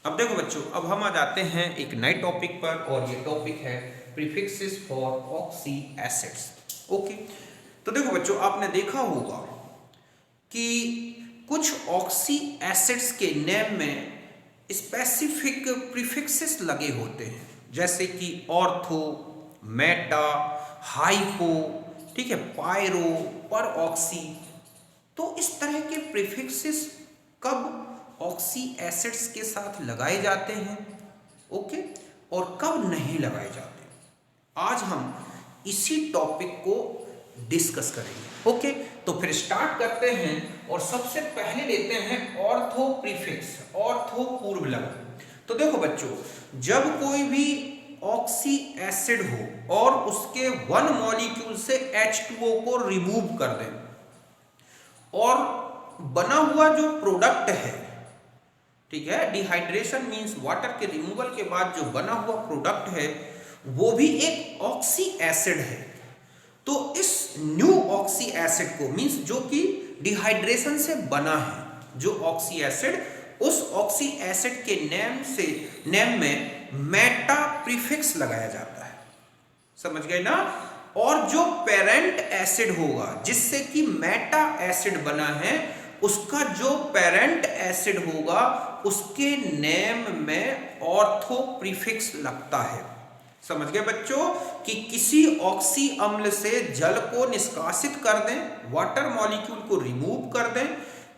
अब देखो बच्चों, अब हम आ जाते हैं एक नए टॉपिक पर और ये टॉपिक है prefixes for oxy acids. Okay, तो देखो बच्चों, आपने देखा होगा कि कुछ ऑक्सी एसिड्स के नेम में स्पेसिफिक प्रीफिक्सेस लगे होते हैं, जैसे कि ऑर्थो, मेटा, हाइपो, ठीक है, पायरो, पर ऑक्सी। तो इस तरह के प्रीफिक्सेस कब ऑक्सी एसिड्स के साथ लगाए जाते हैं, ओके, और कब नहीं लगाए जाते, आज हम इसी टॉपिक को डिस्कस करेंगे। ओके, तो फिर स्टार्ट करते हैं और सबसे पहले लेते हैं ऑर्थो प्रीफिक्स, ऑर्थो पूर्व लग्न। तो देखो बच्चों, जब कोई भी ऑक्सी एसिड हो और उसके वन मॉलिक्यूल से H2O को रिमूव कर दें और बना हुआ जो प्रोडक्ट है, ठीक है, डिहाइड्रेशन मींस वाटर के रिमूवल के बाद जो बना हुआ प्रोडक्ट है वो भी एक ऑक्सी एसिड है। तो इस न्यू ऑक्सी एसिड को मींस जो कि डिहाइड्रेशन से बना है, जो ऑक्सी एसिड, उस ऑक्सी एसिड के नेम में मेटा प्रीफिक्स लगाया जाता है। समझ गए ना? और जो पेरेंट एसिड होगा जिससे कि मेटा एसिड बना है, उसका जो पेरेंट एसिड होगा उसके नेम में ऑर्थो प्रीफिक्स लगता है। समझ गए बच्चों कि किसी ऑक्सी अम्ल से जल को निष्कासित कर दें, वाटर मॉलिक्यूल को रिमूव कर दें,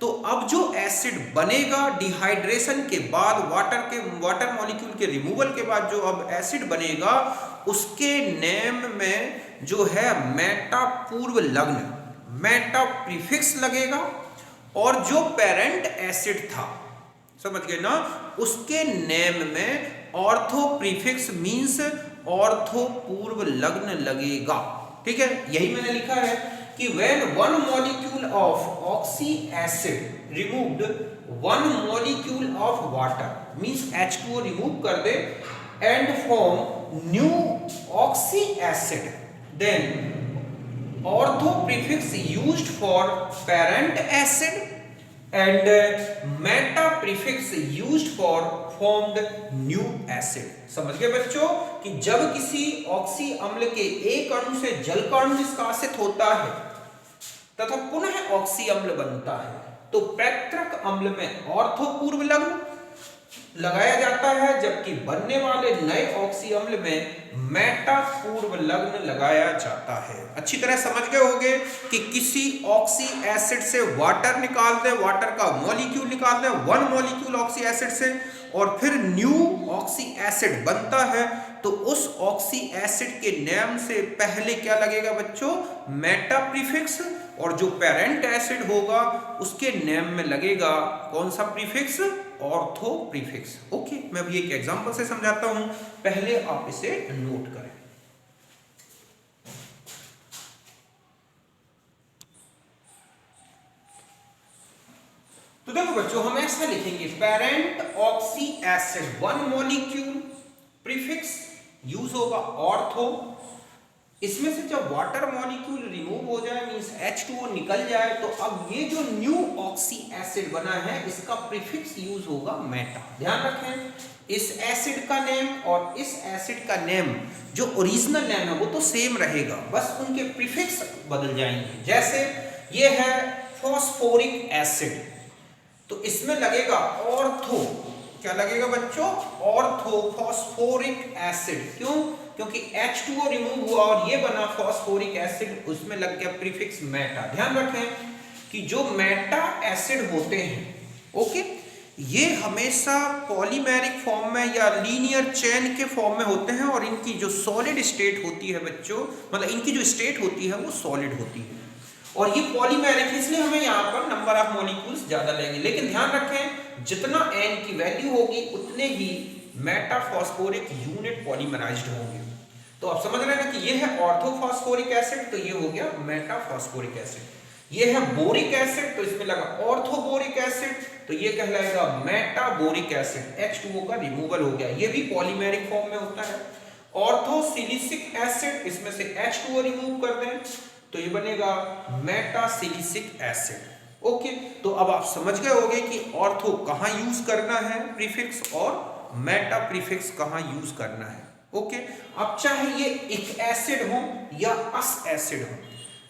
तो अब जो एसिड बनेगा डिहाइड्रेशन के बाद, वाटर मॉलिक्यूल के रिमूवल के बाद जो अब एसिड बनेगा उसके नेम में जो है मेटा पूर्व लग्न, मेटा प्रीफिक्स लगेगा। और जो पेरेंट एसिड था, समझ गए ना, उसके नेम में ऑर्थो प्रीफिक्स मींस ऑर्थो पूर्व लग्न लगेगा। ठीक है, यही मैंने लिखा है कि when one molecule of oxy acid removed one molecule of water means H2O remove कर दे and form new oxy acid, then ortho prefix used for parent acid and meta prefix used for formed new acid। समझ गए बच्चों कि जब किसी oxy अम्ल के एक अणु से जल का अणु निष्कासित होता है तथा पुनः ऑक्सी अम्ल बनता है, तो पैतृक अम्ल में ऑर्थो पूर्व लग्न लगाया जाता है, जबकि बनने वाले नए ऑक्सी अम्ल में मेटा पूर्व लग्न लगाया जाता है। अच्छी तरह समझ गए होंगे कि किसी ऑक्सी एसिड से वाटर निकाल दें, वाटर का मॉलिक्यूल निकाल दें वन मॉलिक्यूल ऑक्सी एसिड से, और फिर न्यू ऑक्सी एसिड बनता है, तो उस ऑक्सी एसिड के नेम से पहले क्या लगेगा बच्चों? मेटा प्रीफिक्स, और जो पेरेंट एसिड होगा उसके नेम में लगेगा कौन सा प्रीफिक्स? Ortho prefix. ओके, मैं अभी एक एग्जांपल से समझाता हूं, पहले आप इसे नोट करें। तो देखो बच्चों, हम ऐसा लिखेंगे, parent oxy acid one molecule, prefix use होगा ऑर्थो। इसमें से जब वाटर मॉलिक्यूल रिमूव हो जाए मींस H2O निकल जाए, तो अब ये जो न्यू ऑक्सी एसिड बना है इसका प्रीफिक्स यूज होगा मेटा। ध्यान रखें, इस एसिड का नेम और इस एसिड का नेम जो ओरिजिनल नेम है वो तो सेम रहेगा, बस उनके प्रीफिक्स बदल जाएंगे। जैसे ये है फॉस्फोरिक एसिड, तो इसमें लगेगा ऑर्थो, क्या लगेगा बच्चों? Ortho phosphoric acid. क्यों? क्योंकि H2O रिमूव हुआ और ये बना फॉस्फोरिक एसिड, उसमें लग गया प्रीफिक्स मेटा। ध्यान रखें कि जो मेटा एसिड होते हैं, ओके, ये हमेशा पॉलीमेरिक फॉर्म में या लीनियर चेन के फॉर्म में होते हैं, और इनकी जो सॉलिड स्टेट होती है बच्चों, मतलब इनकी जो स्टेट होती है वो सॉलिड होती है, और ये पॉलीमेरिक, इसलिए हमें यहाँ पर नंबर ऑफ मॉलिक्यूल्स ज्यादा लेंगे। लेकिन ध्यान रखें, जितना n की वैल्यू होगी उतने ही मेटाफॉस्फोरिक यूनिट पॉलीमराइज्ड होंगे। तो आप समझ रहे हैं कि ये है ऑर्थोफॉस्फोरिक एसिड, तो ये हो गया मेटाफॉस्फोरिक एसिड। ये है बोरिक एसिड, तो इसमें लगा ऑर्थोबोरिक एसिड, तो ये कहलाएगा मेटाबोरिक एसिड। H2O का रिमूवल हो गया, ये भी पॉलीमेरिक फॉर्म में होता है। ऑर्थोसिलिसिक एसिड, इसमें से H2O रिमूव कर दें तो ये बनेगा मेटासिलिसिक एसिड। ओके, तो अब आप समझ गए होंगे कि ऑर्थो कहाँ यूज करना है प्रीफिक्स और मेटा प्रीफिक्स कहाँ यूज करना है। ओके, अब चाहे ये एक एसिड हो या अस एसिड हो,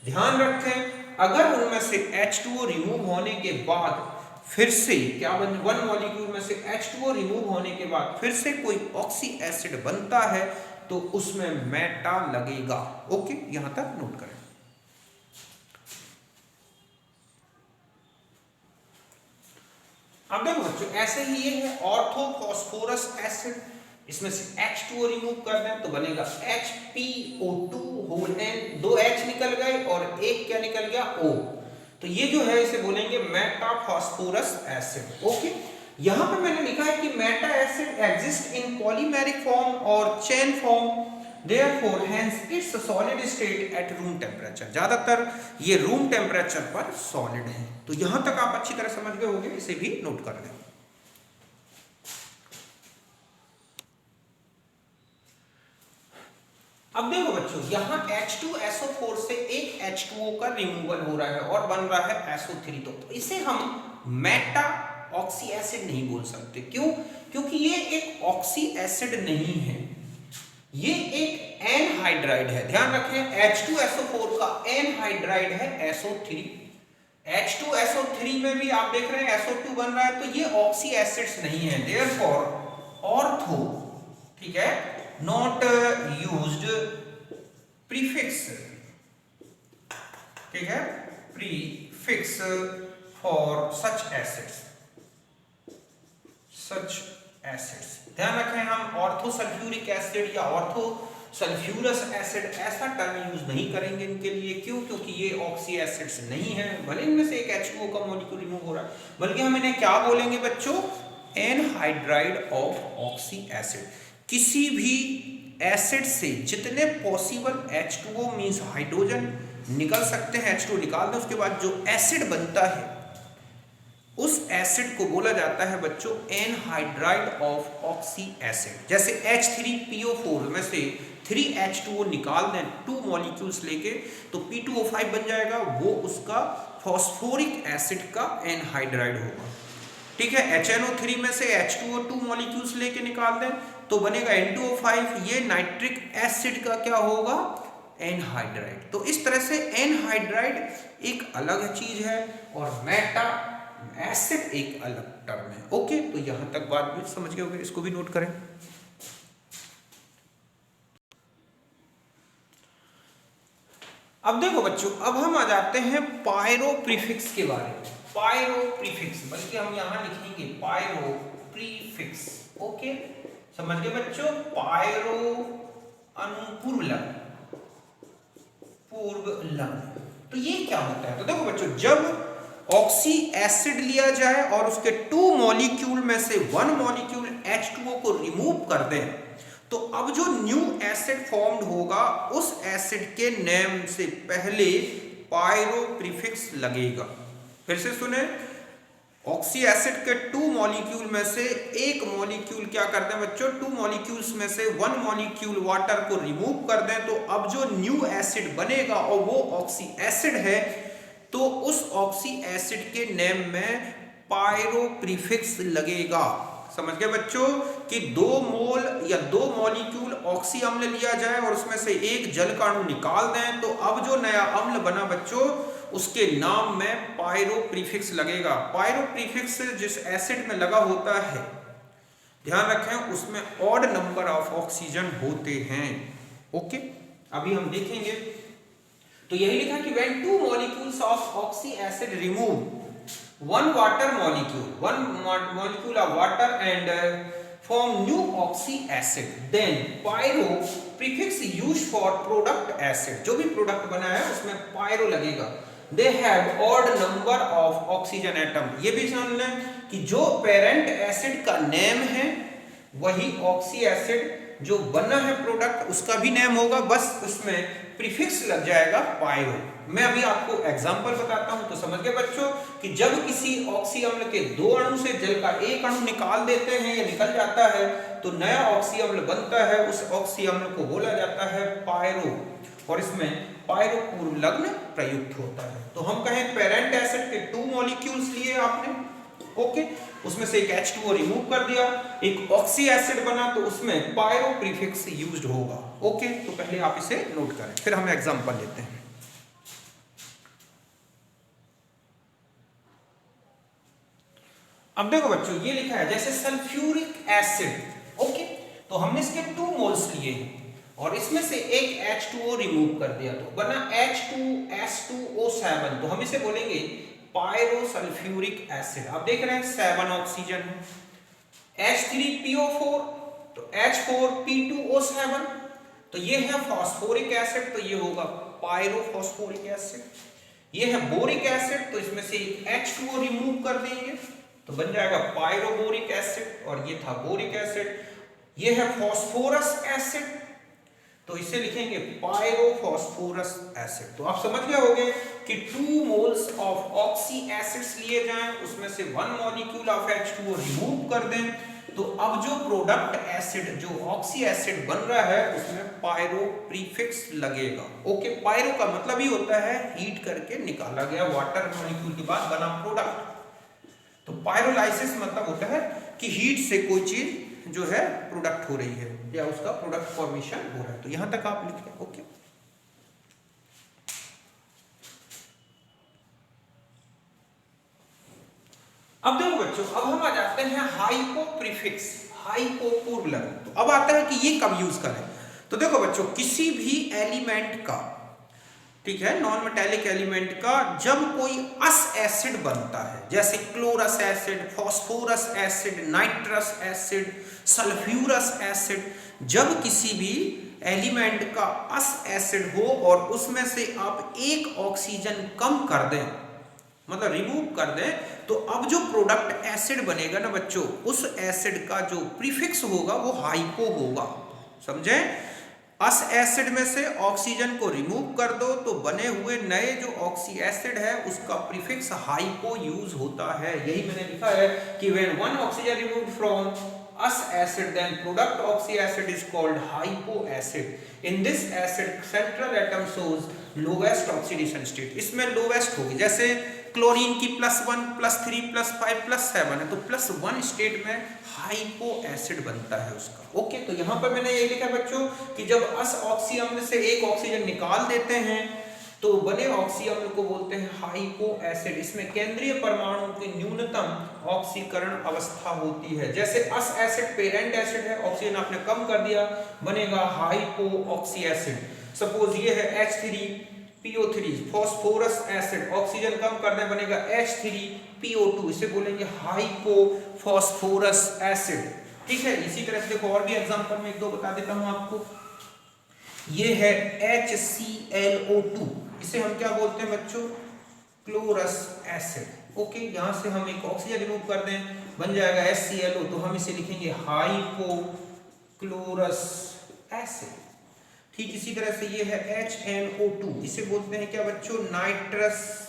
ध्यान रखें अगर उनमें से H2O रिमूव होने के बाद फिर से क्या बन, वन मॉलिक्यूल में से H2O रिमूव होने के बाद फिर से कोई ऑक्सी एसिड बनता है तो उसमें मेटा लगेगा। ओके, यहां तक नोट करें। अब देखो बच्चों, ऐसे ही ये है ऑर्थो फॉस्फोरस एसिड, इसमें से H2O रिमूव कर दें तो बनेगा HPO2 होल N, दो H निकल गए और एक क्या निकल गया O, तो ये जो है इसे बोलेंगे मेटा फॉस्फोरस एसिड। ओके, यहां पे मैंने लिखा है कि meta acid exist in polymeric form और chain form, therefore hence its solid state at room temperature, ज्यादातर ये रूम टेम्परेचर पर सॉलिड है। तो यहां तक आप अच्छी तरह समझ गए होंगे, इसे भी नोट कर लें। अब देखो बच्चों, यहां H2SO4 से एक H2O का रिमूवल हो रहा है और बन रहा है SO3, तो इसे हम मेटा ऑक्सी एसिड नहीं बोल सकते। क्यों? क्योंकि ये एक ऑक्सी एसिड नहीं है, ये एक एनहाइड्राइड है। ध्यान रखें, H2SO4 का एनहाइड्राइड है SO3, H2SO3 में भी आप देख रहे हैं SO2 बन रहा है, तो ये ऑक्सी एसिड्स नहीं है। देयरफॉर ऑर्थो, ठीक है, नॉट यूज्ड प्रीफिक्स, ठीक है, prefix for such acids, such acids. ध्यान रखें, हम ऑर्थो सल्फ्यूरिक एसिड या ऑर्थो सल्फ्यूरस एसिड ऐसा टर्म यूज नहीं करेंगे इनके लिए। क्यों? क्योंकि ये ऑक्सी एसिड्स नहीं है, भले इनमें से एक H2O का मॉलिक्यूल रिमूव हो रहा है, बल्कि हम इन्हें क्या बोलेंगे बच्चों, एनहाइड्राइड ऑफ ऑक्सी एसिड। किसी भी एसिड से जितने पॉसिबल H2O मींस हाइड्रोजन निकल सकते हैं, H2O निकाल दें, उसके बाद जो एसिड बनता है उस एसिड को बोला जाता है बच्चों एनहाइड्राइड ऑफ ऑक्सी एसिड। जैसे H3PO4 में से 3H2O निकाल दें 2 मॉलिक्यूल्स लेके, तो P2O5 बन जाएगा, वो उसका फॉस्फोरिक एसिड का एनहाइड्राइड होगा। ठीक है, HNO3 में से H2O 2 मॉलिक्यूल्स लेके निकाल दें तो बनेगा N2O5, ये नाइट्रिक एसिड का क्या होगा, एनहाइड्राइड। तो इस तरह से एनहाइड्राइड एक अलग चीज है और मेटा एसिड एक अलग टर्म है। ओके, तो यहां तक बात भी समझ गए होंगे, इसको भी नोट करें। अब देखो बच्चों, अब हम आ जाते हैं पायरो प्रीफिक्स के बारे में। पायरो प्रीफिक्स, बल्कि हम यहां लिखेंगे पायरो प्रीफिक्स। ओके, समझ गए बच्चों, पायरो अनुपूर्व लग्न, पूर्व लग्न, तो ये क्या होता है। तो देखो बच्चों, जब ऑक्सी एसिड लिया जाए और उसके 2 मॉलिक्यूल में से 1 मॉलिक्यूल H2O को रिमूव कर दें, तो अब जो न्यू एसिड फॉर्म्ड होगा उस एसिड के नेम से पहले पायरो प्रीफिक्स लगेगा। फिर से सुने, ऑक्सी एसिड के 2 मॉलिक्यूल में से एक मॉलिक्यूल क्या करते हैं बच्चों, 2 मॉलिक्यूल्स में से 1 मॉलिक्यूल वाटर को रिमूव कर दें, तो अब जो न्यू एसिड बनेगा और वो ऑक्सी एसिड है, तो उस ऑक्सी एसिड के नेम में पायरो प्रीफिक्स लगेगा। समझ गए बच्चों कि 2 मोल या 2 मॉलिक्यूल ऑक्सी अम्ल लिया जाए और उसमें से एक जल का अणु निकाल दें, तो अब जो नया अम्ल बना बच्चों उसके नाम में पायरो प्रीफिक्स लगेगा। पायरो प्रीफिक्स जिस एसिड में लगा होता है, ध्यान रखें, उसमें ऑड नंबर ऑफ ऑक्सीजन होते हैं। ओके, अभी हम देखेंगे, तो यही लिखा कि when 2 molecules of oxy acid remove 1 water molecule, 1 molecule of water and form new oxy acid, then pyro prefix used for product acid, जो भी प्रोडक्ट बना है उसमें पायरो लगेगा। They have odd number of oxygen atom, ये भी जान लें कि जो पेरेंट एसिड का नेम है वही ऑक्सी एसिड जो बना है प्रोडक्ट उसका भी नेम होगा, बस उसमें प्रीफिक्स लग जाएगा पायरो। मैं अभी आपको एग्जांपल बताता हूं तो समझ गए बच्चों कि जब किसी ऑक्सी अम्ल के 2 अणु से जल का एक अणु निकाल देते हैं या निकल जाता है तो नया ऑक्सी अम्ल बनता है, उस ऑक्सी अम्ल को बोला जाता है पायरो और इसमें पायरोपूर्व लग्न प्रयुक्त होता है। तो हम कहें पेरेंट एसिड के 2 मॉलिक्यूल्स लिए आपने, ओके, उसमें से एक H2O रिमूव कर दिया, एक ऑक्सी एसिड बना, तो उसमें पायरो प्रीफिक्स यूज्ड होगा। ओके, तो पहले आप इसे नोट करें, फिर हम एग्जांपल लेते हैं। अब देखो बच्चों, ये लिखा है जैसे सल्फ्यूरिक एसिड, ओके, तो हमने इसके 2 मोल्स लिए हैं और इसमें से एक H2O रिमूव कर दिया, तो बना H2S2O7, तो हम इसे बोलेंगे पायरोसल्फ्यूरिक एसिड। आप देख रहे हैं 7 ऑक्सीजन है, H3PO4, तो H4P2O7, तो ये है फास्फोरिक एसिड, तो ये होगा पायरोफॉस्फोरिक एसिड। ये है बोरिक एसिड, तो इसमें से H2O रिमूव कर देंगे तो बन जाएगा पायरोबोरिक एसिड, और ये था बोरिक एसिड। ये है फास्फोरस एसिड, तो इसे लिखेंगे पायरोफॉस्फोरस एसिड। तो आप समझ गए होंगे कि 2 मोल्स ऑफ ऑक्सी एसिड्स लिए जाएं, उसमें से 1 मॉलिक्यूल ऑफ H2O रिमूव कर दें, तो अब जो प्रोडक्ट एसिड, जो ऑक्सी एसिड बन रहा है, उसमें पायरो प्रीफिक्स लगेगा। ओके, पायरो का मतलब ही होता है हीट करके निकाला गया वाटर मॉलिक्यूल के बाद बना प्रोडक्ट। तो पायरोलाइसिस मतलब होता है कि हीट से कोई चीज जो है प्रोडक्ट हो रही है या उसका प्रोडक्ट फॉर्मेशन हो रहा है। तो यहां तक आप लिख लें। ओके, अब देखो बच्चों, अब हम आ जाते हैं हाइपो प्रीफिक्स, हाइपो पूर्व लग्न। तो अब आता है कि ये कब यूज करें। तो देखो बच्चों, किसी भी एलिमेंट का, ठीक है, नॉन मेटेलिक एलिमेंट का जब कोई अस एसिड बनता है, जैसे chlorous acid, phosphorus acid, nitrous acid, sulphurous acid, जब किसी भी एलिमेंट का अस एसिड हो और उसमें से आप एक ऑक्सीजन कम कर दें, मतलब रिमूव कर दें, तो अब जो प्रोडक्ट एसिड बनेगा ना बच्चों, उस एसिड का जो प्रीफिक्स होगा वो हाइपो होगा। समझे? अस एसिड में से ऑक्सीजन को रिमूव कर दो तो बने हुए नए जो ऑक्सी एसिड है उसका प्रीफिक्स हाइपो यूज होता है। यही मैंने लिखा है कि when one oxygen removed from ous acid then product oxy acid is called hypo acid. In this acid central atom shows lowest oxidation state. इसमें लोवेस्ट होगी, जैसे क्लोरीन की +1 +3 +5 +7 है, तो +1 स्टेट में हाइपो एसिड बनता है उसका। ओके, तो यहां पर मैंने ये लिखा बच्चों कि जब अस ऑक्सी अम्ल से एक ऑक्सीजन निकाल देते हैं तो बने ऑक्सी अम्ल को बोलते हैं हाइपो एसिड। इसमें केंद्रीय परमाणु की न्यूनतम ऑक्सीकरण अवस्था होती है। जैसे अस एसिड पेरेंट एसिड है, ऑक्सीजन आपने कम कर दिया, बनेगा हाइपो ऑक्सी एसिड। सपोज ये है H3PO3 फास्फोरस एसिड, ऑक्सीजन कम कर दें, बनेगा H3PO2, इसे बोलेंगे हाइपो फास्फोरस एसिड। ठीक है, इसी तरह से देखो और भी एग्जांपल में 1-2 बता देता हूं आपको। ये है HClO2, इसे हम क्या बोलते हैं बच्चों? Chlorous acid. ओके, यहां से हम एक ऑक्सीजन रिमूव कर दें, बन जाएगा HClO, तो हम इसे लिखेंगे हाइपो क्लोरस एसिड। ठीक इसी तरह से ये है HNO2, इसे बोलते हैं क्या बच्चों? Nitrous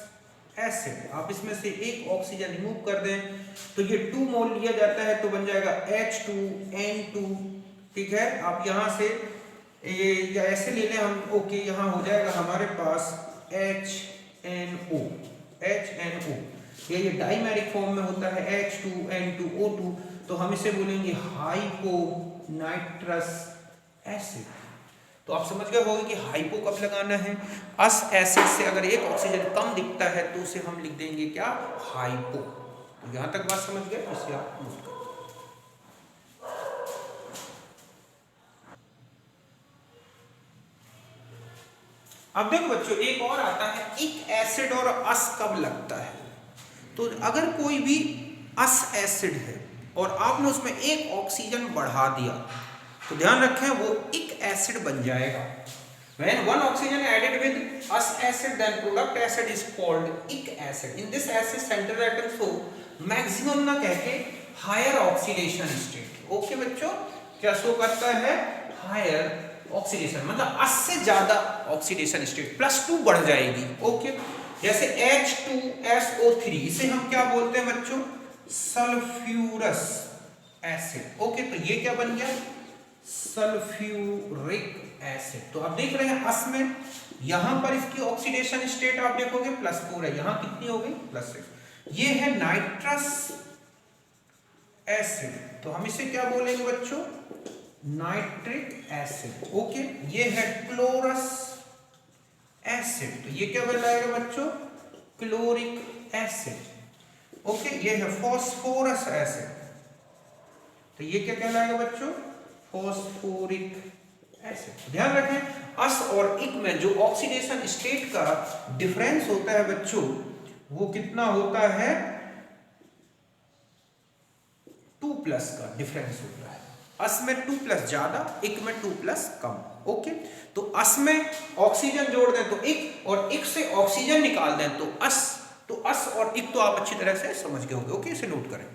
acid. आप इसमें से एक ऑक्सीजन रिमूव कर दें तो ये 2 मोल लिया जाता है, तो बन जाएगा H2N2। ठीक है, आप यहां से ये या ऐसे ले लें हम। ओके, यहां हो जाएगा हमारे पास HNO। ये डाइमेरिक फॉर्म में होता है H2N2O2, तो हम इसे बोलेंगे हाइपो नाइट्रस एसिड। तो आप समझ गए होंगे कि हाइपो कब लगाना है। अस एसिड से अगर एक ऑक्सीजन कम दिखता है तो उसे हम लिख देंगे क्या? हाइपो। तो यहां तक बात समझ गए, इसे आप नोट करें। अब देखो बच्चों, एक और आता है एक एसिड और अस कब लगता है। तो अगर कोई भी अस एसिड है और आपने उसमें एक ऑक्सीजन बढ़ा दिया तो ध्यान रखें वो एक एसिड बन जाएगा। When one oxygen added with us acid, then product acid is called ic acid. In this acid, central atom show maximum ना कह के higher oxidation state. ओके बच्चों, क्या शो करता है? higher oxidation, मतलब 8 से ज्यादा oxidation state, +2 बढ़ जाएगी। ओके, जैसे H2SO3, इसे हम क्या बोलते हैं बच्चों? Sulphurous acid. ओके, तो ये क्या बन गया? Sulphuric acid. तो आप देख रहे हैं अस में यहां पर इसकी ऑक्सीडेशन स्टेट आप देखोगे +4 है, यहां कितनी हो गई +6। ये है नाइट्रस एसिड, तो हम इसे क्या बोलेंगे बच्चों, नाइट्रिक एसिड। ओके, ये है क्लोरस एसिड, तो ये क्या कहलाएगा बच्चों, क्लोरिक एसिड। ओके, ये है फॉस्फोरस एसिड, तो ये क्या कहलाएगा बच्चों, फॉस्फोरिक एसिड। ध्यान रखें अस और इक में जो ऑक्सीडेशन स्टेट का डिफरेंस होता है बच्चों, वो कितना होता है, 2+ का डिफरेंस होता है। अस में 2+ ज्यादा, इक में 2+ कम। ओके, तो अस में ऑक्सीजन जोड़ दें तो इक, और इक से ऑक्सीजन निकाल दें तो अस। तो अस और इक तो आप अच्छी तरह से समझ गए होंगे। ओके, इसे नोट करें।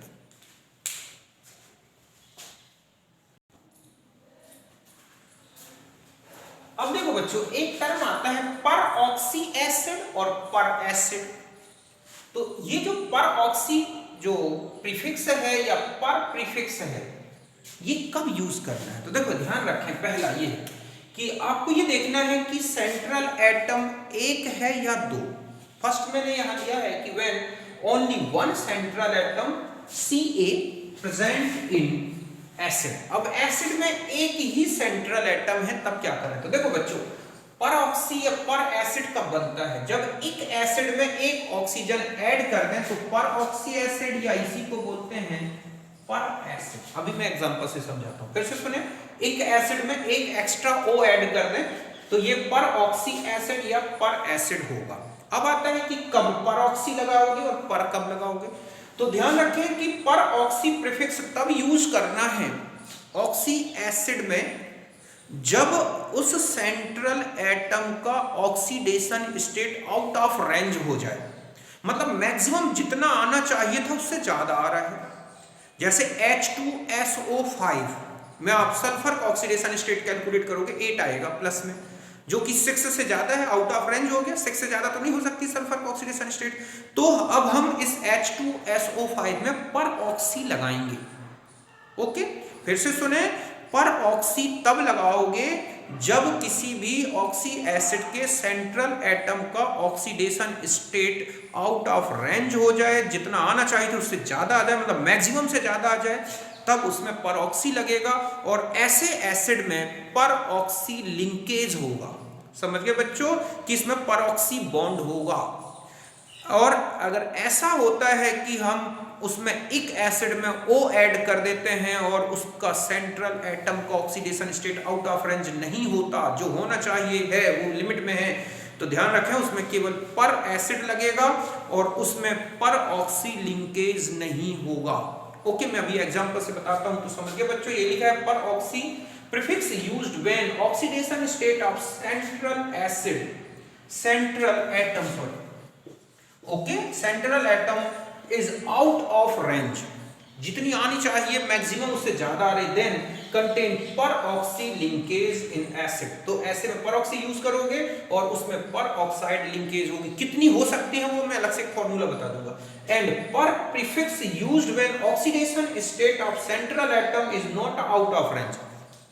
अब देखो बच्चों, एक टर्म आता है पर ऑक्सी एसिड और पर एसिड। तो ये जो पर ऑक्सी जो प्रीफिक्स है या पर प्रीफिक्स है, ये कब यूज करना है, तो देखो ध्यान रखें, पहला ये कि आपको ये देखना है कि सेंट्रल एटम एक है या दो। फर्स्ट मैंने यहां दिया है कि when only one central atom Ca present in acid. अब एसिड में एक ही सेंट्रल एटम है, तब क्या करें, तो देखो बच्चों, पर ऑक्सी या पर एसिड कब बनता है, जब एक एसिड में एक ऑक्सीजन ऐड कर दें तो पर ऑक्सी एसिड, या इसी को बोलते हैं पर एसिड। अभी मैं एग्जांपल से समझाता हूं, फिर से सुने, एक एसिड में एक एक्स्ट्रा O ऐड कर दें तो ये पर ऑक्सी एसिड या पर एसिड होगा। अब आता है कि कब पर ऑक्सी लगाओगे और पर कब लगाओगे। तो ध्यान रखें कि पर ऑक्सी प्रीफिक्स तब यूज करना है ऑक्सी एसिड में जब उस सेंट्रल एटम का oxidation state out of range हो जाए, मतलब मैक्सिमम जितना आना चाहिए था उससे ज्यादा आ रहा है। जैसे H2SO5 में आप सल्फर का ऑक्सीडेशन स्टेट कैलकुलेट करोगे 8 आएगा प्लस में, जो कि 6 से ज्यादा है, आउट ऑफ रेंज हो गया, 6 से ज्यादा तो नहीं हो सकती सल्फर का ऑक्सीडेशन स्टेट। तो अब हम इस H2SO5 में पर ऑक्सी लगाएंगे। ओके, फिर से सुने, पर ऑक्सी तब लगाओगे जब किसी भी ऑक्सी एसिड के सेंट्रल एटम का oxidation state out of range हो जाए, जितना आना चाहिए था उससे ज्यादा आ जाए, मतलब मैक्सिमम से ज्यादा आ जाए, तब उसमें पर ऑक्सी लगेगा। और ऐसे एसिड में पर ऑक्सी लिंकेज होगा। समझ गए बच्चों कि इसमें पर ऑक्सी बॉन्ड होगा। और अगर ऐसा होता है कि हम उसमें एक एसिड में O ऐड कर देते हैं और उसका सेंट्रल एटम का oxidation state out of range नहीं होता, जो होना चाहिए है वो लिमिट में है, तो ध्यान रखें उसमें केवल पर एसिड लगेगा और उसमें पर ऑक्सी लिंकेज नहीं होगा। ओके, मैं अभी एग्जांपल से बताता हूं तो समझ गए बच्चों। ये लिखा है पर oxy prefix used when oxidation state of central acid, central atom sorry, okay, central atom is out of range, जितनी आनी चाहिए मैक्सिमम उससे ज्यादा आ रही, देन कंटेन पर ऑक्सी लिंकेज इन एसिड। तो ऐसे में पर ऑक्सी यूज करोगे और उसमें पर ऑक्साइड लिंकेज होगी, कितनी हो सकती है वो मैं अलग से एक फार्मूला बता दूंगा। एंड पर prefix used when oxidation state of central atom is not out of range,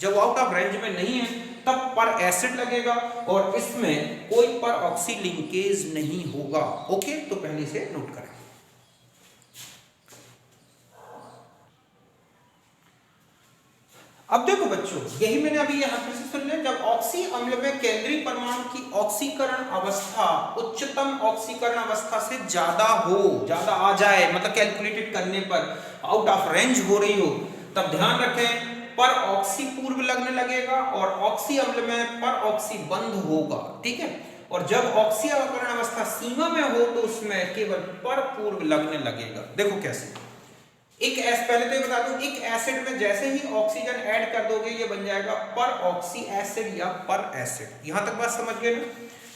जब आउट ऑफ रेंज में नहीं है तब पर एसिड लगेगा और इसमें कोई पर ऑक्सी लिंकेज नहीं होगा। ओके, तो पहले से नोट करें। अब देखो बच्चों, यही मैंने अभी यहां फिर से सुन लिया, जब ऑक्सी अम्ल में केंद्रीय परमाणु की ऑक्सीकरण अवस्था उच्चतम ऑक्सीकरण अवस्था से ज्यादा हो, ज्यादा आ जाए, मतलब कैलकुलेटेड करने पर आउट ऑफ रेंज हो रही हो, तब ध्यान रखें पर ऑक्सी पूर्व लगने लगेगा और ऑक्सी अम्ल में पर ऑक्सी बंद होगा। ठीक है, और जब ऑक्सी अवकरण अवस्था सीमा में हो तो उसमें केवल पर पूर्व लगने लगेगा। देखो कैसे, एक पहले तो ये बता दूं, एक एसिड में जैसे ही ऑक्सीजन ऐड कर दोगे ये बन जाएगा पर ऑक्सी एसिड या पर एसिड। यहां तक बात समझ गए ना।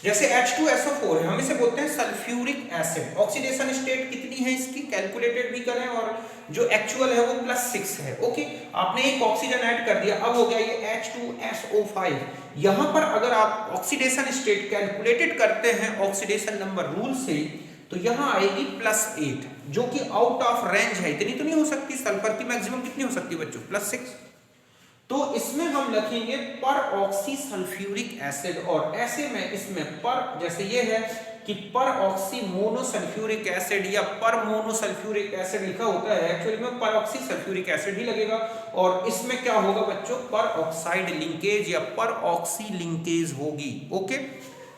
जैसे H2SO4 है, हम इसे बोलते हैं सल्फ्यूरिक एसिड। ऑक्सीडेशन स्टेट कितनी है इसकी, कैलकुलेटेड भी करें और जो एक्चुअल है वो +6 है। ओके, आपने एक ऑक्सीजन ऐड कर दिया, अब हो गया ये H2SO5। यहां पर अगर आप ऑक्सीडेशन स्टेट कैलकुलेटेड करते हैं ऑक्सीडेशन नंबर रूल से, तो यहां आएगी +8, जो कि आउट ऑफ रेंज है। इतनी तो नहीं हो सकती, सल्फर की मैक्सिमम कितनी हो सकती है बच्चों, +6। तो इसमें हम लिखेंगे पर ऑक्सी सल्फ्यूरिक एसिड, और ऐसे में इसमें पर, जैसे ये है कि पर ऑक्सी मोनोसल्फ्यूरिक एसिड या पर मोनोसल्फ्यूरिक एसिड लिखा होता है, एक्चुअली में पर ऑक्सी सल्फ्यूरिक एसिड ही लगेगा। और इसमें क्या होगा बच्चों, पर ऑक्साइड लिंकेज या पर ऑक्सी लिंकेज होगी। ओके,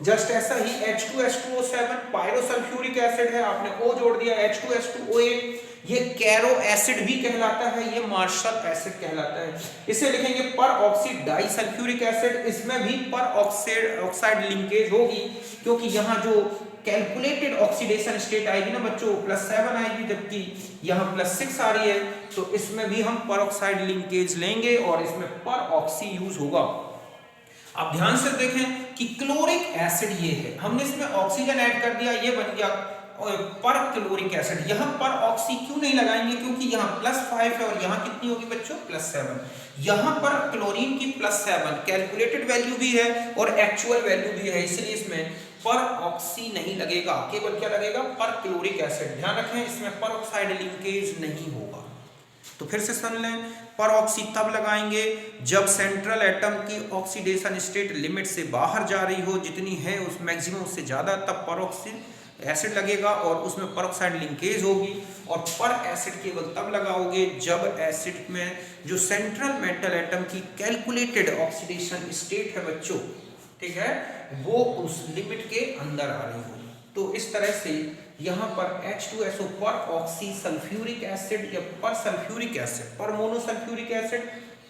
जस्ट ऐसा ही H2H2O7 पायरोसल्फ्यूरिक एसिड है, आपने O जोड़ दिया, H2H2O8, ये कैरो एसिड भी कहलाता है, ये मार्शल एसिड कहलाता है। इसे लिखेंगे पर ऑक्सी डाइसल्फ्यूरिक एसिड, इसमें भी पर ऑक्साइड लिंकेज होगी, क्योंकि यहाँ जो कैलकुलेटेड ऑक्सीडेशन स्टेट आएगी ना बच्चों +7 आएगी, जबकि यहाँ +6 आ रही है, तो इसमें भी हम पर ऑक्साइड लिंकेज लेंगे और इसमें पर ऑक्सी यूज होगा। अब ध्यान से देखें कि क्लोरिक एसिड ये है, हमने इसमें ऑक्सीजन ऐड कर दिया, ये बन गया पर क्लोरिक एसिड। यहाँ पर ऑक्सी क्यों नहीं लगाएंगे, क्योंकि यहाँ +5 है और यहाँ कितनी होगी बच्चों +7। यहाँ पर क्लोरीन की +7 कैलकुलेटेड वैल्यू भी है और एक्चुअल वैल्यू भी है, इसलिए इसमें पर ऑक्सी नहीं लगेगा, केवल क्या लगेगा, पर क्लोरिक एसिड। ध्यान रखें इसमें पर ऑक्साइड लिंकेज नहीं होगा। तो फिर से सुन लें, पर ऑक्सी तब लगाएंगे जब सेंट्रल एटम की ऑक्सीडेशन स्टेट लिमिट से बाहर जा रही हो, जितनी है उस मैक्सिमम से ज्यादा, तब पर ऑक्सी एसिड लगेगा और उसमें पर ऑक्साइड लिंकेज होगी। और पर एसिड केवल तब लगाओगे जब एसिड में जो सेंट्रल मेटल एटम की कैलकुलेटेड ऑक्सीडेशन स्टेट है बच्चों, ठीक है, वो उस लिमिट के अंदर आ रही हो। तो इस तरह से यहाँ पर H2SO पर ऑक्सी सल्फ्यूरिक एसिड या पर सल्फ्यूरिक एसिड, पर मोनोसल्फ्यूरिक एसिड,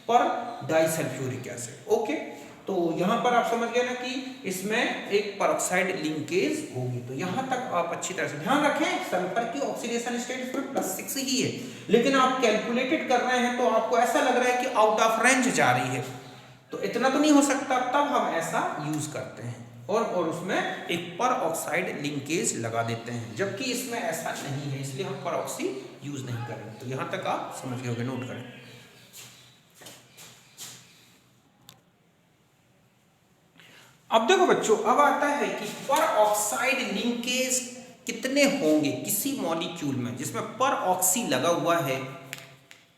पर डाइसल्फ्यूरिक एसिड। ओके, तो यहाँ पर आप समझ गए ना कि इसमें एक परऑक्साइड लिंकेज होगी। तो यहाँ तक आप अच्छी तरह से ध्यान रखें, सल्फर की ऑक्सीडेशन स्टेट इसमें +6 ही है, लेकिन आप कैलकुलेटेड कर रहे हैं तो आपको ऐसा लग रहा है कि आउट ऑफ रेंज जा रही है, तो इतना तो नहीं हो सकता, तब हम ऐसा यूज करते हैं और उसमें एक पर ऑक्साइड लिंकेज लगा देते हैं, जबकि इसमें ऐसा नहीं है, इसलिए हम पर ऑक्सी यूज नहीं करेंगे। तो यहाँ तक आप समझ गए होंगे, नोट करें। अब देखो बच्चों, अब आता है कि पर ऑक्साइड लिंकेज कितने होंगे किसी मॉलिक्यूल में जिसमें पर ऑक्सी लगा हुआ है,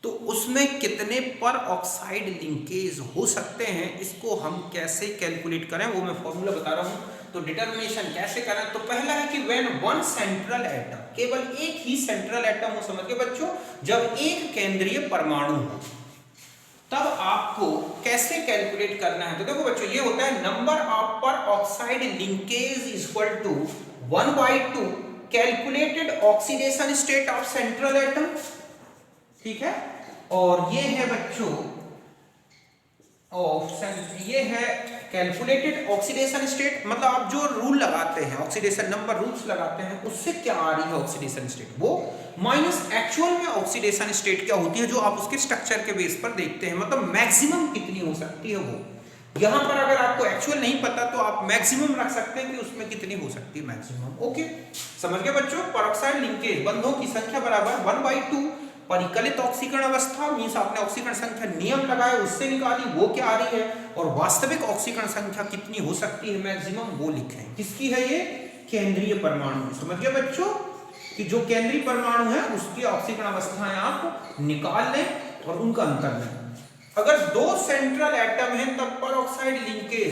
तो उसमें कितने पर ऑक्साइड लिंकेज हो सकते हैं, इसको हम कैसे कैलकुलेट करें वो मैं फॉर्मूला बता रहा हूं। तो डिटर्मिनेशन कैसे करें, तो पहला है कि व्हेन वन सेंट्रल एटम, केवल एक ही सेंट्रल एटम हो, समझ गए बच्चों, जब एक केंद्रीय परमाणु हो, तब आपको कैसे कैलकुलेट करना है। तो देखो बच्चों, ये होता है number of peroxide linkage equal to 1/2 calculated oxidation state of central atom, ठीक है। और ये है बच्चों ये है कैलकुलेटेड ऑक्सीडेशन स्टेट, मतलब आप जो रूल लगाते हैं, ऑक्सीडेशन नंबर रूल्स लगाते हैं, उससे क्या आ रही है ऑक्सीडेशन स्टेट, वो माइनस एक्चुअल में ऑक्सीडेशन स्टेट क्या होती है जो आप उसके स्ट्रक्चर के बेस पर देखते हैं, मतलब मैक्सिमम कितनी हो सकती है वो। यहां पर अगर आपको एक्चुअल नहीं पता तो आप मैक्सिमम रख सकते हैं कि उसमें कितनी हो सकती है मैक्सिमम। ओके, समझ गए बच्चों। परऑक्साइड लिंकेज बंधों की संख्या बराबर 1/2 परिकलित ऑक्सीकरण अवस्था, मींस आपने ऑक्सीकरण संख्या नियम लगाया उससे निकाली, वो क्या आ रही है, और वास्तविक ऑक्सीकरण संख्या कितनी हो सकती है मैक्सिमम, वो लिखें। किसकी है ये, केंद्रीय परमाणु। समझ गए बच्चों कि जो केंद्रीय परमाणु है उसकी ऑक्सीकरण अवस्थाएं आप निकाल लें और उनका अंतर लें। अगर दो सेंट्रल एटम है तब परऑक्साइड लिंकेज